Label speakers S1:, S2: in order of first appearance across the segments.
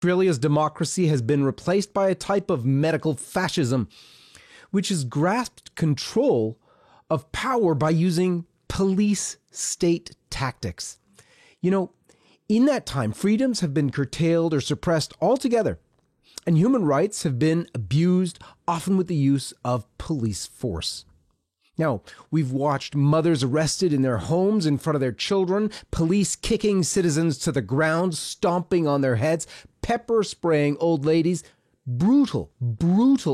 S1: Australia's democracy has been replaced by a type of medical fascism, which has grasped control of power by using police state tactics. You know, in that time, freedoms have been curtailed or suppressed altogether, and human rights have been abused, often with the use of police force. Now, we've watched mothers arrested in their homes in front of their children, police kicking citizens to the ground, stomping on their heads, pepper spraying old ladies. Brutal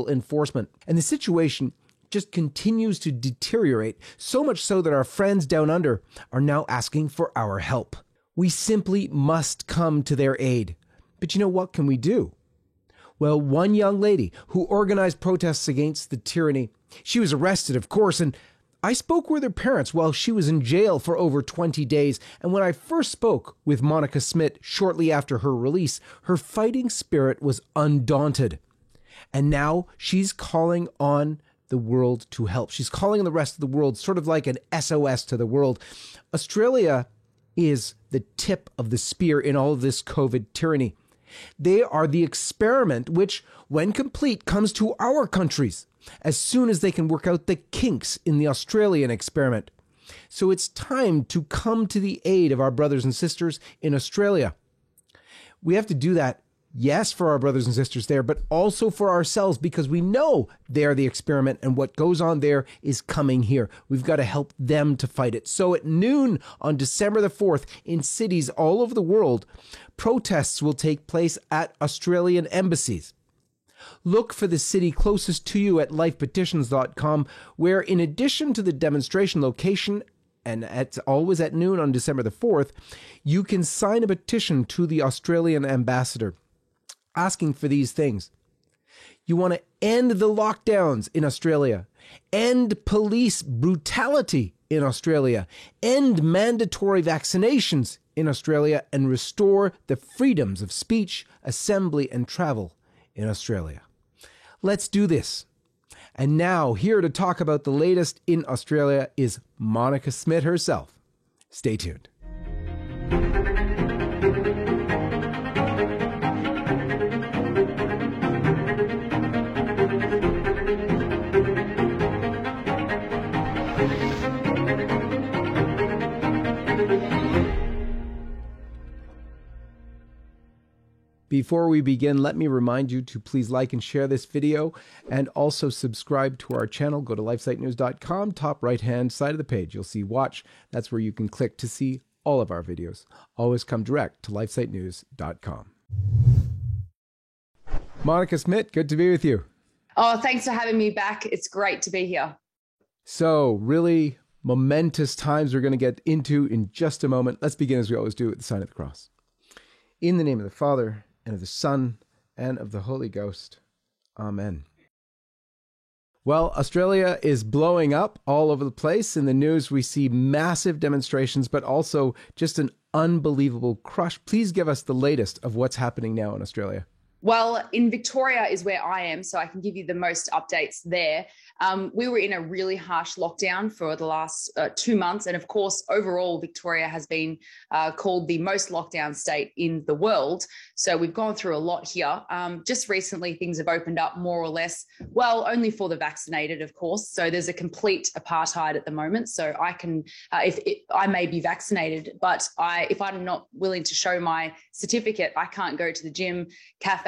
S1: enforcement. And the situation just continues to deteriorate, so much so that our friends down under are now asking for our help. We simply must come to their aid. But you know, what can we do? Well, one young lady who organized protests against the tyranny, she was arrested, of course, and I spoke with her parents while she was in jail for over 20 days. And when I first spoke with Monica Smith shortly after her release, her fighting spirit was undaunted. And now she's calling on the world to help. She's calling on the rest of the world, sort of like an SOS to the world. Australia is the tip of the spear in all of this COVID tyranny. They are the experiment which, when complete, comes to our countries as soon as they can work out the kinks in the Australian experiment. So it's time to come to the aid of our brothers and sisters in Australia. We have to do that, yes, for our brothers and sisters there, but also for ourselves, because we know they're the experiment and what goes on there is coming here. We've got to help them to fight it. So at noon on December the 4th, in cities all over the world, protests will take place at Australian embassies. Look for the city closest to you at lifepetitions.com, where in addition to the demonstration location, and it's always at noon on December the 4th, you can sign a petition to the Australian ambassador asking for these things. You want to end the lockdowns in Australia, end police brutality in Australia, end mandatory vaccinations in Australia, and restore the freedoms of speech, assembly, and travel in Australia. Let's do this. And now, here to talk about the latest in Australia is Monica Smith herself. Stay tuned. Before we begin, let me remind you to please like and share this video and also subscribe to our channel. Go to lifesitenews.com, top right-hand side of the page. You'll see watch. That's where you can click to see all of our videos. Always come direct to lifesitenews.com. Monica Smith, good to be with you.
S2: Oh, thanks for having me back. It's great to be here.
S1: So, really momentous times we're going to get into in just a moment. Let's begin as we always do with the sign of the cross. In the name of the Father, and of the Son, and of the Holy Ghost. Amen. Well, Australia is blowing up all over the place. In the news, we see massive demonstrations, but also just an unbelievable crush. Please give us the latest of what's happening now in Australia.
S2: Well, in Victoria is where I am, so I can give you the most updates there. We were in a really harsh lockdown for the last 2 months. And of course, overall, Victoria has been called the most lockdown state in the world. So we've gone through a lot here. Just recently, things have opened up more or less, well, only for the vaccinated, of course. So there's a complete apartheid at the moment. So I can, I may be vaccinated, but if I'm not willing to show my certificate, I can't go to the gym, cafes.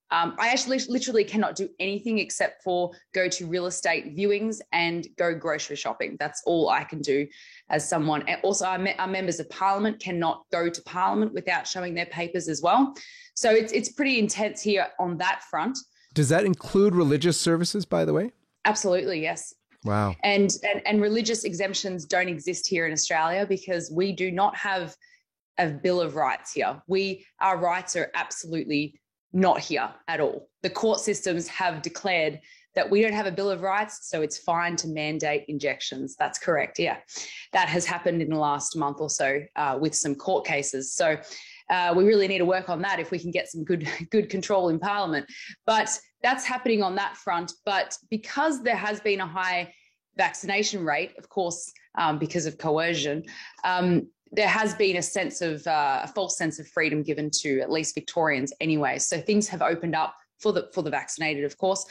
S2: I actually literally cannot do anything except for go to real estate viewings and go grocery shopping. That's all I can do as someone. And also, our members of parliament cannot go to parliament without showing their papers as well. So it's pretty intense here on that front.
S1: Does that include religious services, by the way?
S2: Absolutely, yes.
S1: Wow.
S2: And religious exemptions don't exist here in Australia because we do not have a Bill of Rights here. Our rights are absolutely not here at all. The court systems have declared that we don't have a Bill of Rights, so it's fine to mandate injections. That's correct, yeah. That has happened in the last month or so with some court cases. So we really need to work on that if we can get some good control in Parliament. But that's happening on that front. But because there has been a high vaccination rate, of course, because of coercion, there has been a sense of a false sense of freedom given to at least Victorians anyway. So things have opened up for the vaccinated, of course.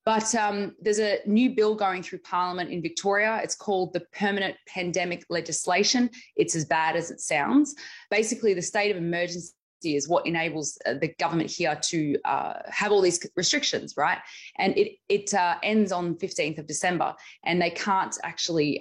S2: But there's a new bill going through Parliament in Victoria. It's called the Permanent Pandemic Legislation. It's as bad as it sounds. Basically, the state of emergency is what enables the government here to have all these restrictions, right? And it ends on 15th of December, and they can't actually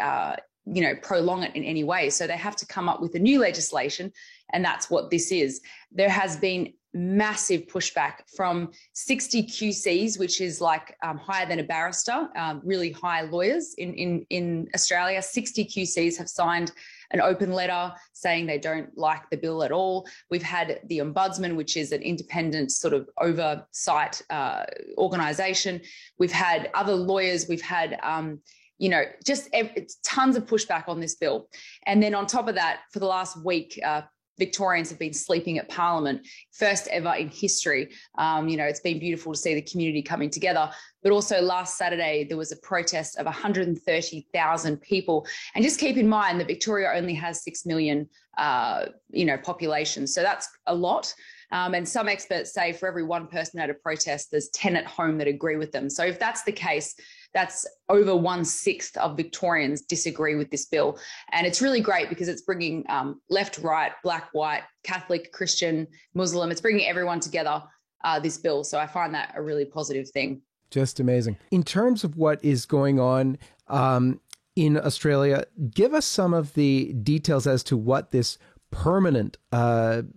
S2: prolong it in any way. So they have to come up with a new legislation, and that's what this is. There has been massive pushback from 60 QCs, which is like higher than a barrister, really high lawyers in Australia. 60 QCs have signed an open letter saying they don't like the bill at all. We've had the Ombudsman, which is an independent sort of oversight organisation. We've had other lawyers. We've had tons of pushback on this bill. And then on top of that, for the last week, Victorians have been sleeping at Parliament, first ever in history. It's been beautiful to see the community coming together. But also last Saturday, there was a protest of 130,000 people. And just keep in mind that Victoria only has 6 million, population. So that's a lot. And some experts say for every one person at a protest, there's 10 at home that agree with them. So if that's the case, that's over 1/6 of Victorians disagree with this bill. And it's really great because it's bringing left, right, black, white, Catholic, Christian, Muslim. It's bringing everyone together, this bill. So I find that a really positive thing.
S1: Just amazing. In terms of what is going on in Australia, give us some of the details as to what this permanent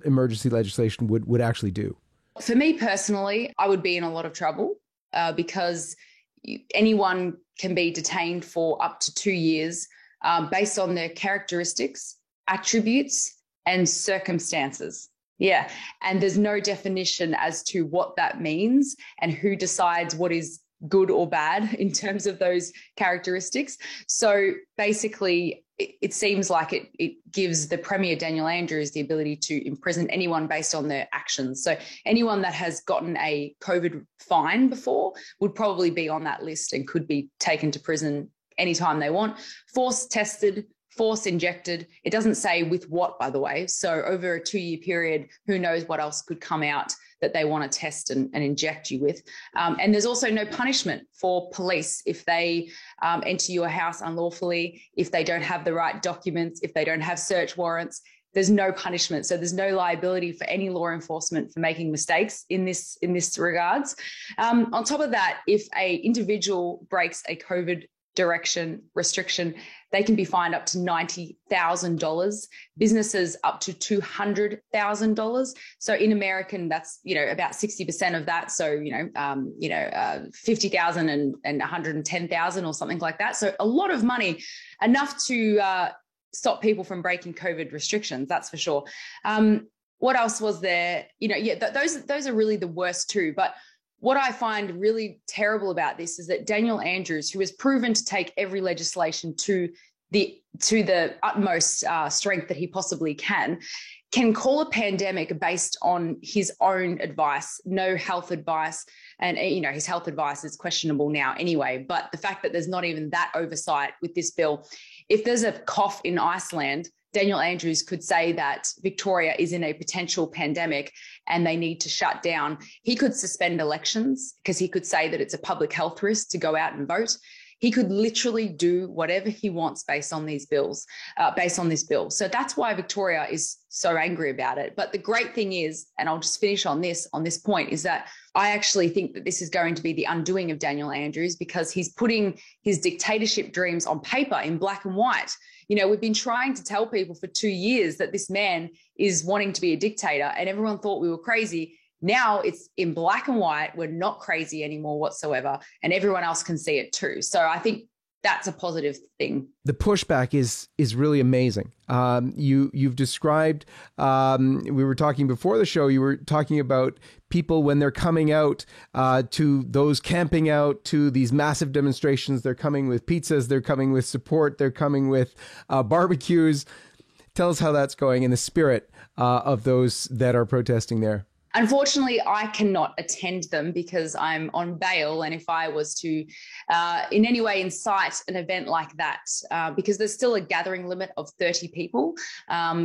S1: emergency legislation would actually do.
S2: For me personally, I would be in a lot of trouble because anyone can be detained for up to 2 years based on their characteristics, attributes, and circumstances. Yeah. And there's no definition as to what that means and who decides what is good or bad in terms of those characteristics. So basically, it seems like it gives the Premier, Daniel Andrews, the ability to imprison anyone based on their actions. So anyone that has gotten a COVID fine before would probably be on that list and could be taken to prison anytime they want. Force tested, force injected. It doesn't say with what, by the way. So over a 2-year period, who knows what else could come out that they want to test and inject you with. And there's also no punishment for police if they enter your house unlawfully, if they don't have the right documents, if they don't have search warrants. There's no punishment. So there's no liability for any law enforcement for making mistakes in this regards. On top of that, if a individual breaks a COVID restriction, they can be fined up to $90,000. Businesses up to $200,000. So in American, that's about 60% of that. So 50,000 and 110,000 or something like that. So a lot of money, enough to stop people from breaking COVID restrictions. That's for sure. What else was there? Those are really the worst two. But what I find really terrible about this is that Daniel Andrews, who has proven to take every legislation to the utmost strength that he possibly can call a pandemic based on his own advice, no health advice. And, his health advice is questionable now anyway. But the fact that there's not even that oversight with this bill, if there's a cough in Iceland, Daniel Andrews could say that Victoria is in a potential pandemic and they need to shut down. He could suspend elections because he could say that it's a public health risk to go out and vote. He could literally do whatever he wants based on these bills, based on this bill. So that's why Victoria is so angry about it. But the great thing is, and I'll just finish on this point, is that I actually think that this is going to be the undoing of Daniel Andrews because he's putting his dictatorship dreams on paper in black and white. We've been trying to tell people for 2 years that this man is wanting to be a dictator and everyone thought we were crazy. Now it's in black and white. We're not crazy anymore whatsoever. And everyone else can see it too. So I think that's a positive thing. The
S1: pushback is really amazing. You've described, we were talking before the show, you were talking about people when they're coming out to those camping out to these massive demonstrations. They're coming with pizzas, they're coming with support, they're coming with barbecues. Tell us how that's going in the spirit of those that are protesting there.
S2: Unfortunately, I cannot attend them because I'm on bail. And if I was to in any way incite an event like that, because there's still a gathering limit of 30 people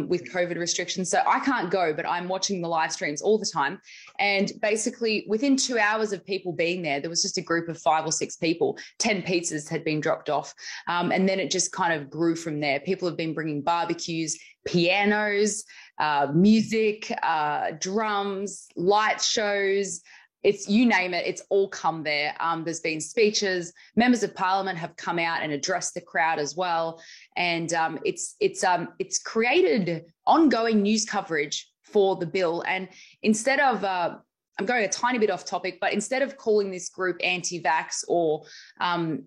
S2: with COVID restrictions. So I can't go, but I'm watching the live streams all the time. And basically within 2 hours of people being there, there was just a group of 5 or 6 people, 10 pizzas had been dropped off. And then it just kind of grew from there. People have been bringing barbecues, pianos, music, drums, light shows. It's, you name it, it's all come there. There's been speeches. Members of Parliament have come out and addressed the crowd as well. And it's created ongoing news coverage for the bill. And instead of I'm going a tiny bit off topic, but instead of calling this group anti-vax or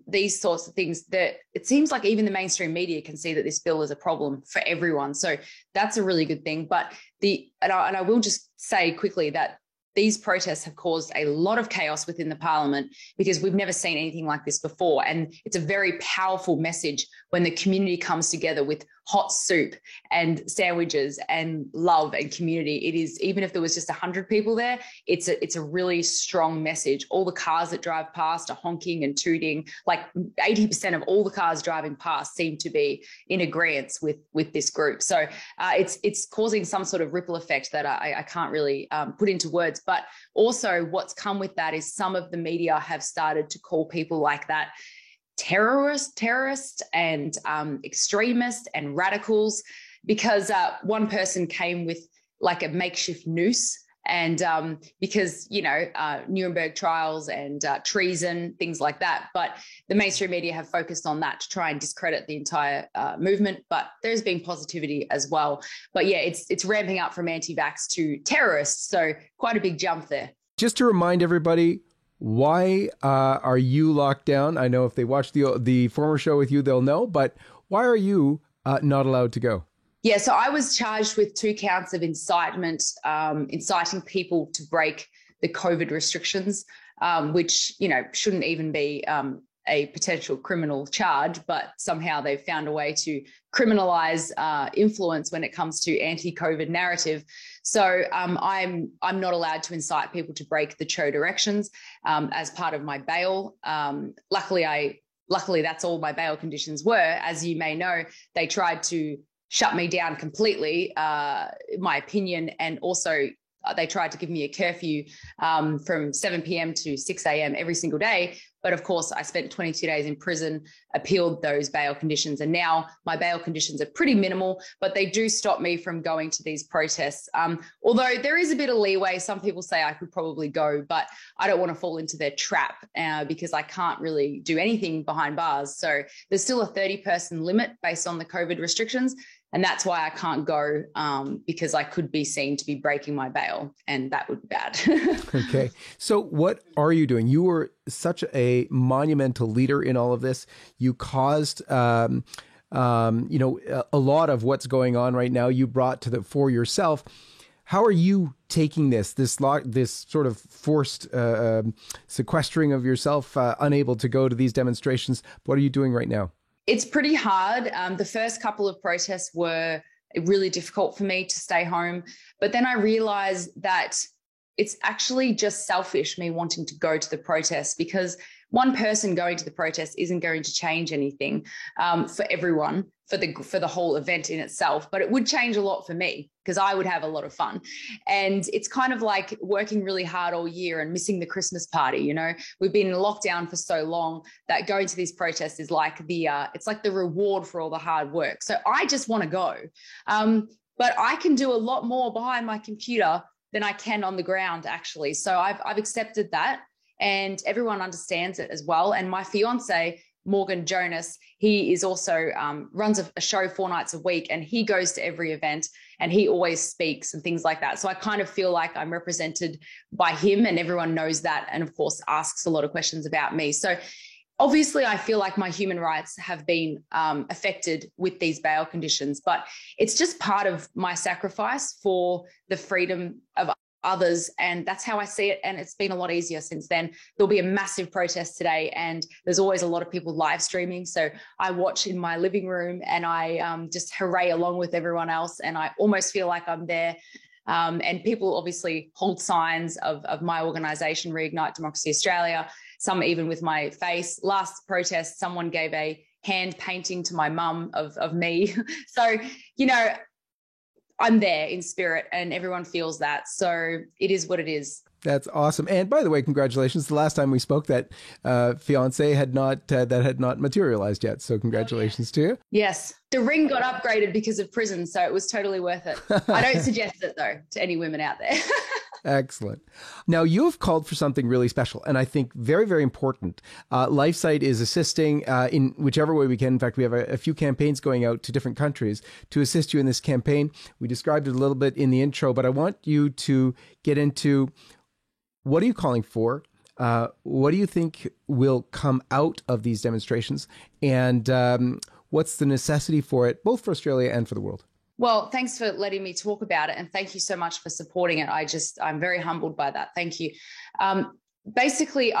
S2: these sorts of things, that it seems like even the mainstream media can see that this bill is a problem for everyone. So that's a really good thing. But and I will just say quickly that these protests have caused a lot of chaos within the parliament because we've never seen anything like this before. And it's a very powerful message when the community comes together with hot soup and sandwiches and love and community. It is, even if there was just 100 people there, it's a really strong message. All the cars that drive past are honking and tooting. Like 80% of all the cars driving past seem to be in agreement with this group. So it's causing some sort of ripple effect that I can't really put into words. But also what's come with that is some of the media have started to call people like that terrorist and extremist and radicals, because one person came with like a makeshift noose, and because, you know, Nuremberg trials and treason, things like that. But the mainstream media have focused on that to try and discredit the entire movement. But there's been positivity as well. But yeah, it's ramping up from anti-vax to terrorists. So quite a big jump there.
S1: Just to remind everybody, why are you locked down? I know if they watch the former show with you, they'll know, but why are you not allowed to go?
S2: Yeah, so I was charged with 2 counts of incitement, inciting people to break the COVID restrictions, which, you know, shouldn't even be a potential criminal charge, but somehow they've found a way to criminalize influence when it comes to anti-COVID narrative. So I'm not allowed to incite people to break the CHO directions as part of my bail. Luckily, that's all my bail conditions were. As you may know, they tried to shut me down completely, my opinion, and also they tried to give me a curfew from 7 p.m. to 6 a.m. every single day. But of course, I spent 22 days in prison, appealed those bail conditions, and now my bail conditions are pretty minimal, but they do stop me from going to these protests. Although there is a bit of leeway. Some people say I could probably go, but I don't want to fall into their trap because I can't really do anything behind bars. So there's still a 30-person limit based on the COVID restrictions. And that's why I can't go, because I could be seen to be breaking my bail, and that would be bad.
S1: Okay. So what are you doing? You were such a monumental leader in all of this. You caused, a lot of what's going on right now. You brought to the fore yourself. How are you taking this sort of forced sequestering of yourself, unable to go to these demonstrations? What are you doing right now?
S2: It's pretty hard. The first couple of protests were really difficult for me to stay home. But then I realized that it's actually just selfish, me wanting to go to the protests, because one person going to the protest isn't going to change anything for everyone, for the whole event in itself. But it would change a lot for me because I would have a lot of fun. And it's kind of like working really hard all year and missing the Christmas party. You know, we've been in lockdown for so long that going to these protests is like it's like the reward for all the hard work. So I just want to go. But I can do a lot more behind my computer than I can on the ground, actually. So I've accepted that. And everyone understands it as well. And my fiance, Morgan Jonas, he is also runs a show 4 nights a week, and he goes to every event and he always speaks and things like that. So I kind of feel like I'm represented by him, and everyone knows that, and of course asks a lot of questions about me. So obviously I feel like my human rights have been affected with these bail conditions, but it's just part of my sacrifice for the freedom of others. And that's how I see it. And it's been a lot easier since then. There'll be a massive protest today, and there's always a lot of people live streaming. So I watch in my living room and I just hooray along with everyone else. And I almost feel like I'm there And people obviously hold signs of my organization, Reignite Democracy Australia, some even with my face. Last protest, someone gave a hand painting to my mum of me. So, I'm there in spirit and everyone feels that. So it is what it is.
S1: That's awesome. And by the way, congratulations. The last time we spoke, that fiance had not materialized yet. So congratulations to you.
S2: Yes. The ring got upgraded because of prison. So it was totally worth it. I don't suggest it, though, to any women out there.
S1: Excellent. Now, you have called for something really special, and I think very, very important. LifeSite is assisting in whichever way we can. In fact, we have a few campaigns going out to different countries to assist you in this campaign. We described it a little bit in the intro, but I want you to get into what are you calling for? What do you think will come out of these demonstrations? And what's the necessity for it, both for Australia and for the world?
S2: Well, thanks for letting me talk about it. And thank you so much for supporting it. I'm very humbled by that. Thank you. Basically,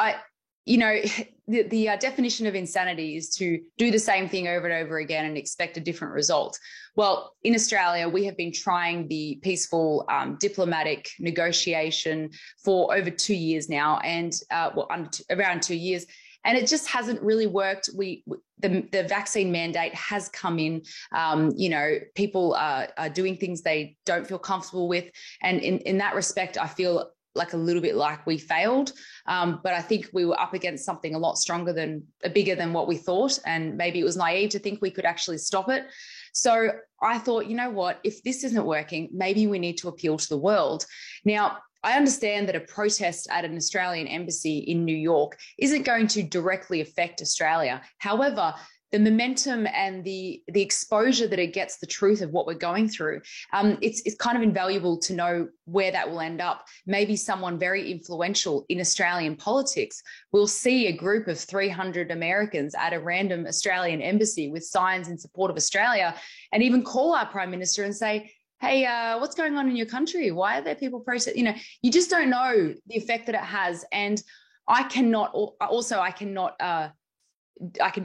S2: the definition of insanity is to do the same thing over and over again and expect a different result. Well, in Australia, we have been trying the peaceful diplomatic negotiation for over 2 years now, and around 2 years. And it just hasn't really worked. The vaccine mandate has come in. People are doing things they don't feel comfortable with. And in that respect, I feel like a little bit like we failed. But I think we were up against something a lot bigger than what we thought. And maybe it was naive to think we could actually stop it. So I thought, you know what, if this isn't working, maybe we need to appeal to the world. Now, I understand that a protest at an Australian embassy in New York isn't going to directly affect Australia. However, the momentum and the exposure that it gets the truth of what we're going through, it's kind of invaluable to know where that will end up. Maybe someone very influential in Australian politics will see a group of 300 Americans at a random Australian embassy with signs in support of Australia and even call our Prime Minister and say, hey, what's going on in your country? Why are there people protesting? You just don't know the effect that it has. And I cannot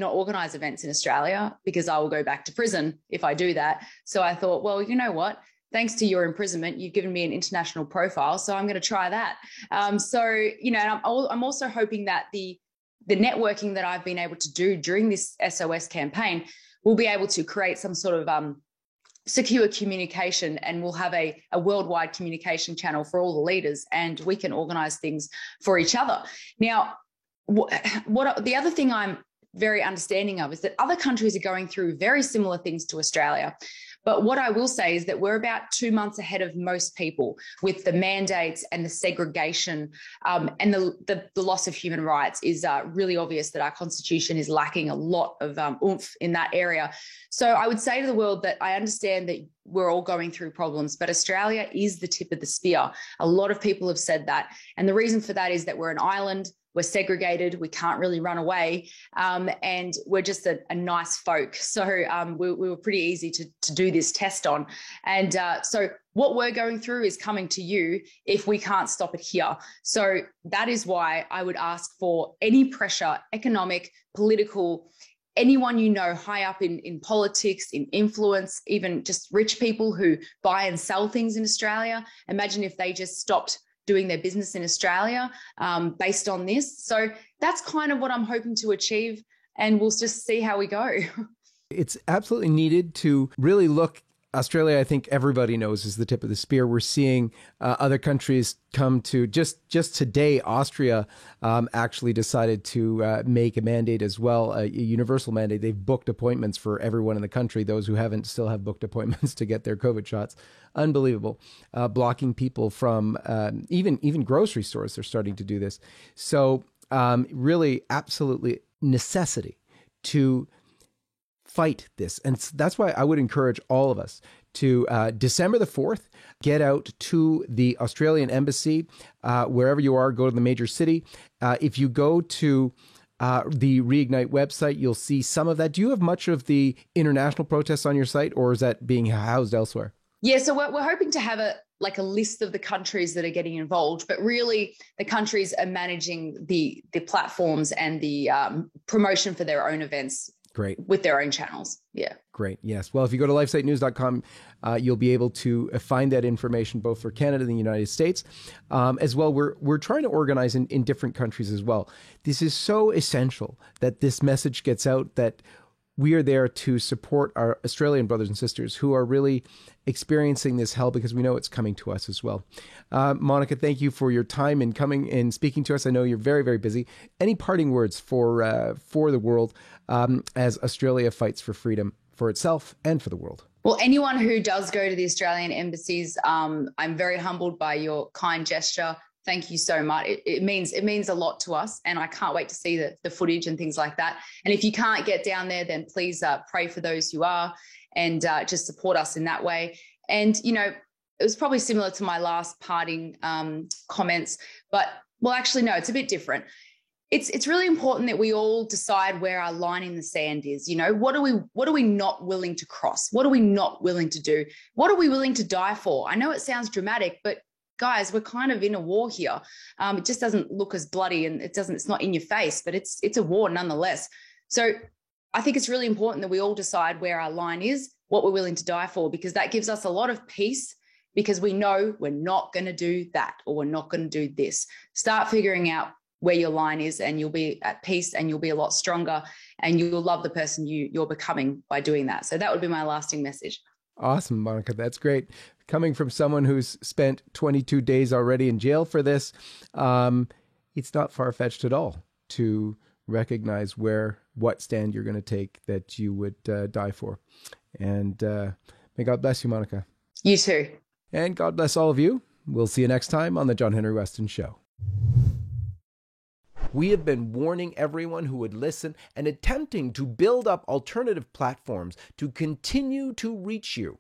S2: organise events in Australia because I will go back to prison if I do that. So I thought, well, you know what? Thanks to your imprisonment, you've given me an international profile, so I'm going to try that. And I'm also hoping that the networking that I've been able to do during this SOS campaign will be able to create some sort of secure communication, and we'll have a worldwide communication channel for all the leaders, and we can organise things for each other. Now, what the other thing I'm very understanding of is that other countries are going through very similar things to Australia. But what I will say is that we're about 2 months ahead of most people with the mandates and the segregation, and the loss of human rights is really obvious that our constitution is lacking a lot of oomph in that area. So I would say to the world that I understand that we're all going through problems, but Australia is the tip of the spear. A lot of people have said that. And the reason for that is that we're an island. We're segregated, we can't really run away, and we're just a nice folk. So we were pretty easy to do this test on. And so what we're going through is coming to you if we can't stop it here. So that is why I would ask for any pressure, economic, political, anyone high up in politics, in influence, even just rich people who buy and sell things in Australia. Imagine if they just stopped doing their business in Australia based on this. So that's kind of what I'm hoping to achieve, and we'll just see how we go.
S1: It's absolutely needed to really look. Australia, I think everybody knows, is the tip of the spear. We're seeing other countries come to just today. Austria actually decided to make a mandate as well, a universal mandate. They've booked appointments for everyone in the country. Those who haven't still have booked appointments to get their COVID shots. Unbelievable. Blocking people from even grocery stores. They're starting to do this. So really, absolutely necessity to fight this. And that's why I would encourage all of us to December the 4th, get out to the Australian embassy, wherever you are, go to the major city. If you go to the Reignite website, you'll see some of that. Do you have much of the international protests on your site, or is that being housed elsewhere?
S2: Yeah, so we're hoping to have a list of the countries that are getting involved, but really the countries are managing the platforms and the promotion for their own events
S1: Great.
S2: with their own channels. Yeah.
S1: Great. Yes. Well, if you go to lifesitenews.com, you'll be able to find that information both for Canada and the United States. As well, we're trying to organize in different countries as well. This is so essential that this message gets out, that we are there to support our Australian brothers and sisters who are really experiencing this hell, because we know it's coming to us as well. Monica, thank you for your time and coming and speaking to us. I know you're very, very busy. Any parting words for the world as Australia fights for freedom for itself and for the world?
S2: Well, anyone who does go to the Australian embassies, I'm very humbled by your kind gesture. Thank you so much. It means a lot to us, and I can't wait to see the footage and things like that. And if you can't get down there, then please pray for those who are, and just support us in that way. And, you know, it was probably similar to my last parting comments, but, well, actually, no, it's a bit different. It's really important that we all decide where our line in the sand is. You know, what are we not willing to cross? What are we not willing to do? What are we willing to die for? I know it sounds dramatic, but guys, we're kind of in a war here. It just doesn't look as bloody, and it's not in your face, but it's a war nonetheless. So I think it's really important that we all decide where our line is, what we're willing to die for, because that gives us a lot of peace, because we know we're not going to do that, or we're not going to do this. Start figuring out where your line is, and you'll be at peace, and you'll be a lot stronger, and you'll love the person you're becoming by doing that. So that would be my lasting message.
S1: Awesome, Monica. That's great. Coming from someone who's spent 22 days already in jail for this, it's not far-fetched at all to recognize what stand you're going to take that you would die for. And may God bless you, Monica.
S2: You too.
S1: And God bless all of you. We'll see you next time on The John Henry Weston Show. We have been warning everyone who would listen and attempting to build up alternative platforms to continue to reach you.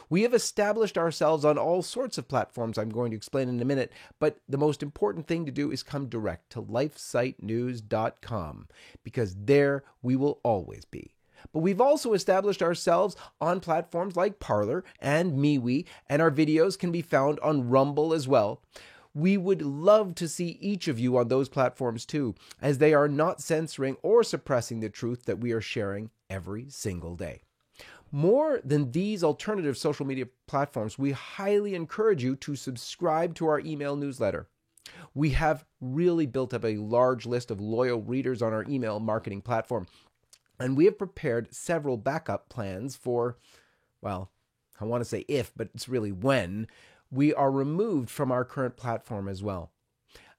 S1: We have established ourselves on all sorts of platforms I'm going to explain in a minute, but the most important thing to do is come direct to lifesitenews.com, because there we will always be. But we've also established ourselves on platforms like Parler and MeWe, and our videos can be found on Rumble as well. We would love to see each of you on those platforms too, as they are not censoring or suppressing the truth that we are sharing every single day. More than these alternative social media platforms, we highly encourage you to subscribe to our email newsletter. We have really built up a large list of loyal readers on our email marketing platform, and we have prepared several backup plans for, well, I want to say if, but it's really when, we are removed from our current platform as well.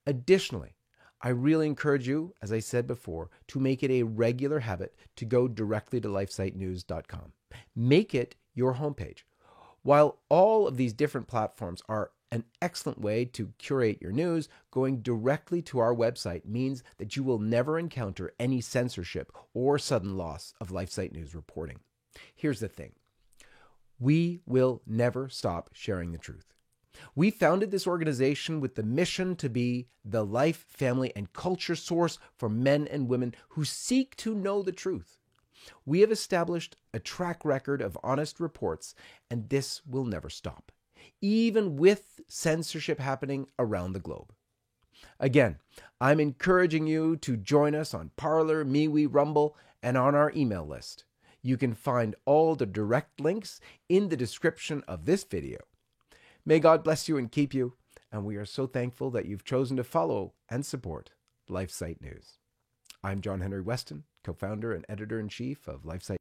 S1: Additionally, I really encourage you, as I said before, to make it a regular habit to go directly to lifesitenews.com. Make it your homepage. While all of these different platforms are an excellent way to curate your news, going directly to our website means that you will never encounter any censorship or sudden loss of LifeSite News reporting. Here's the thing. We will never stop sharing the truth. We founded this organization with the mission to be the life, family, and culture source for men and women who seek to know the truth. We have established a track record of honest reports, and this will never stop, even with censorship happening around the globe. Again, I'm encouraging you to join us on Parler, MeWe, Rumble, and on our email list. You can find all the direct links in the description of this video. May God bless you and keep you, and we are so thankful that you've chosen to follow and support LifeSite News. I'm John Henry Weston, co-founder and editor-in-chief of LifeSite.